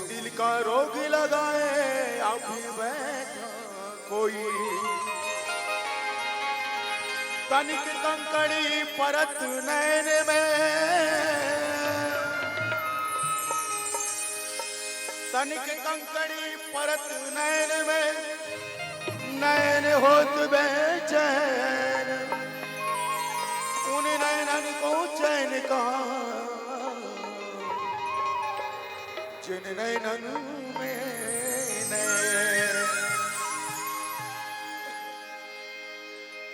दिल का रोग लगाए अभी बैठा कोई, तनिक कंकड़ी परत नैन में, तनिक कंकड़ी परत नैन में, नैन होत बेचैन, उन नैनन को चैन कहाँ जिन नैनन में नैन।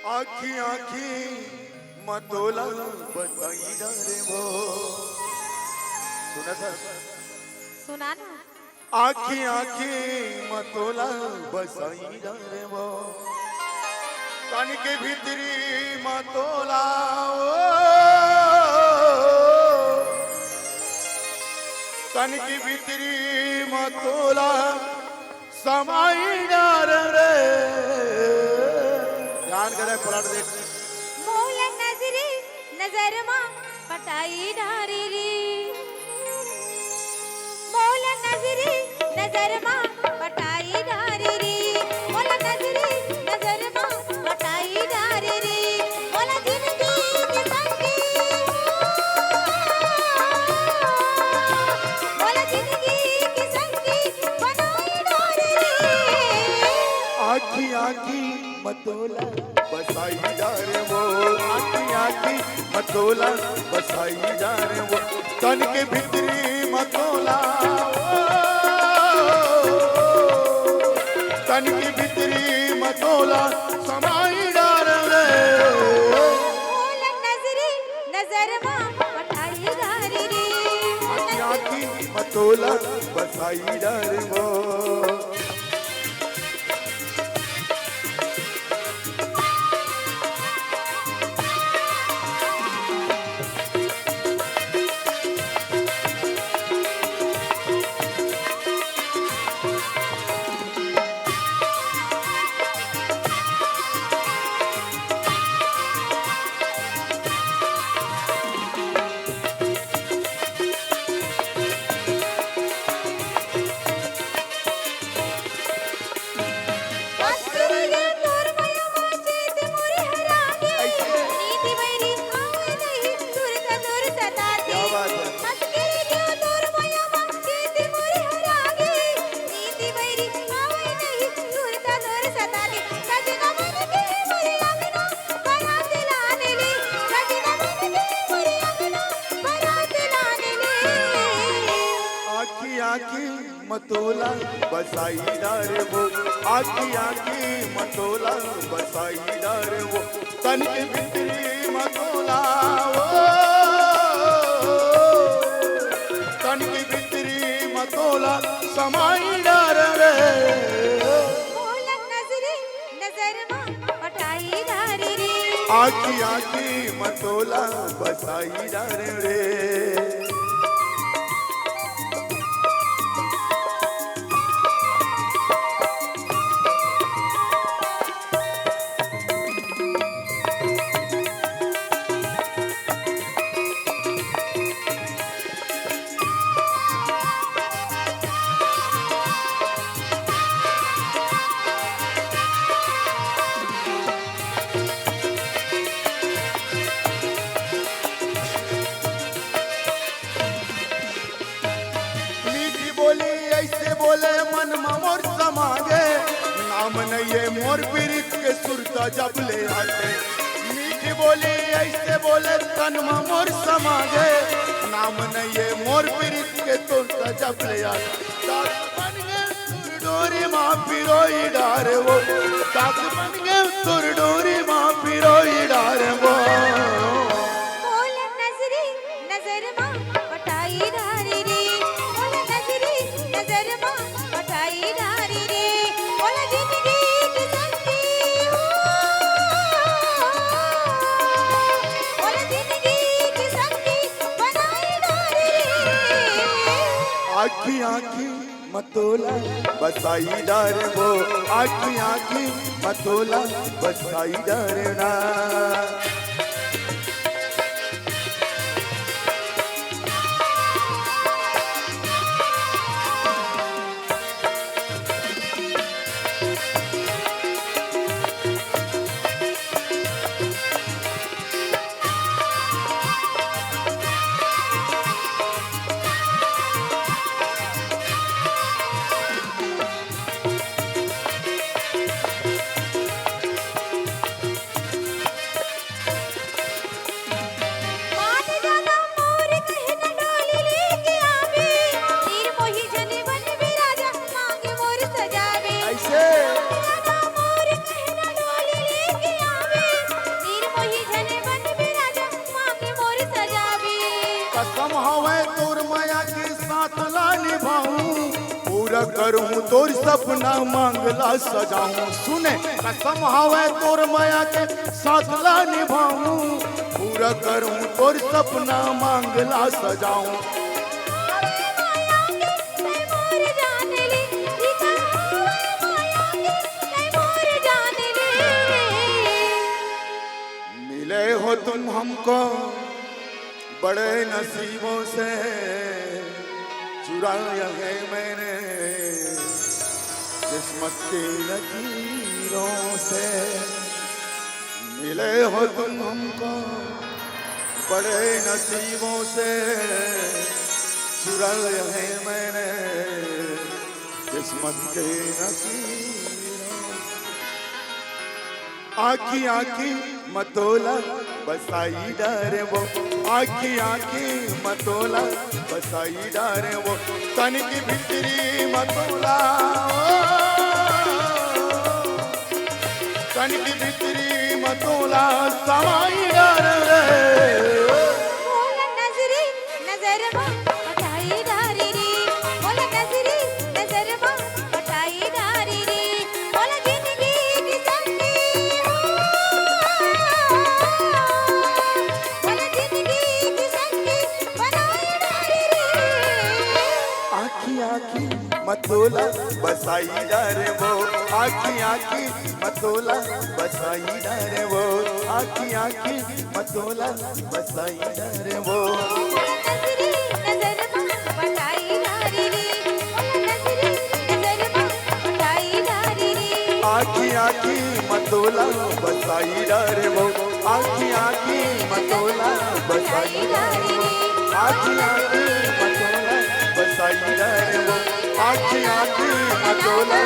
आखी आखी मतोला बताई डारे वो, सुना था? सुना ना। आखी आखी मतोला बसाई डारे वो, तन के भीतरी मतोला तन की भीतरी मतोला समाई डार रे। ध्यान करे पलट देख। मौल नजरी नजर मां पटाई डारी री, मौल नजरी नजर मां पटाई डारी री, मौल नजरी नजर मां पटाई डारी री, मौल जिंदगी के संगी, मौल जिंदगी के संगी बनाई डारी री। आखी आखी मतोला बसाई डारे वो, आखी आखी मतोला बसाई डारे वो, तन के भीतरी मतोला, तन की भीतरी मतोला समाई डार रे। मौल नजरी नजर मां पटाई डारी री, आखी आखी मतोला बसाई डारे वो। आखी मतोला बसाई डारे वो, आखी आखी मतोला बसाई डारे वो, तन के भीतरी मतोला वो, तन के भीतरी मतोला समाई डार रे। मौल नजरी नजर मां पटाई डारी री, आखी आखी मतोला बसाई डारे रे। बोले मन मोर समागे, नाम नहीं मोर पीरित के सुरता जब ले आते, मीठी बोली ऐसे बोले तन मोर समागे, नाम नहीं मोर पीरित के सुरता जब ले आते, साथ बन गए तुर डोरी माँ पिरोई डारे वो, साथ बन गए तुर डोरी माँ पिरोई डारे वो। मौल नजरी नजर मां पटाई डारी री, मौल नजरी नजर मां पटाई डारी री, मौल जिंदगी की संगी, मौल जिंदगी की संगी बनाई डारी री। आखी आखी मतोला बसाई डारे वो, आखी आखी मतोला बसाई डारे ना। पूरा करूं तोर सपना मांगला सजाऊं सुने कसम हावे तोर माया के साथ ला निभाऊं पूरा करूं तोर सपना मांगला सजाऊं मिले हो तुम हमको बड़े नसीबों से चुराया है मैंने किस्मत की लकीरों से मिले हो तुम हमको बड़े नसीबों से चुराया है मैंने किस्मत के लकीरों आखी आखी मतोला बसाई डारे वो आखी आखी मतोला बसाई डारे वो तन की भितरी मतोला तन की भितरी मतोला समाई डारे बोला नजरी नजर में पटाई डारी रे बोला नजरी नजर में पटाई डारी रे बोला जिंदगी की संगी बोला जिंदगी की संगी बनाई डारी रे आखी आखी मतोला बसाई डारे वो आखी आखी मतोला बसाई डारे वो आखी आखी मतोला बसाई डारे वो नजरी नजर में पटाई डारी रे बोला नजरी नजर में पटाई डारी रे आखी आखी मतोला बसाई डारे वो आखी आखी मतोला बसाई डारे वो आखी आखी मतोला बसाई डारे वो आखी आखी मतोला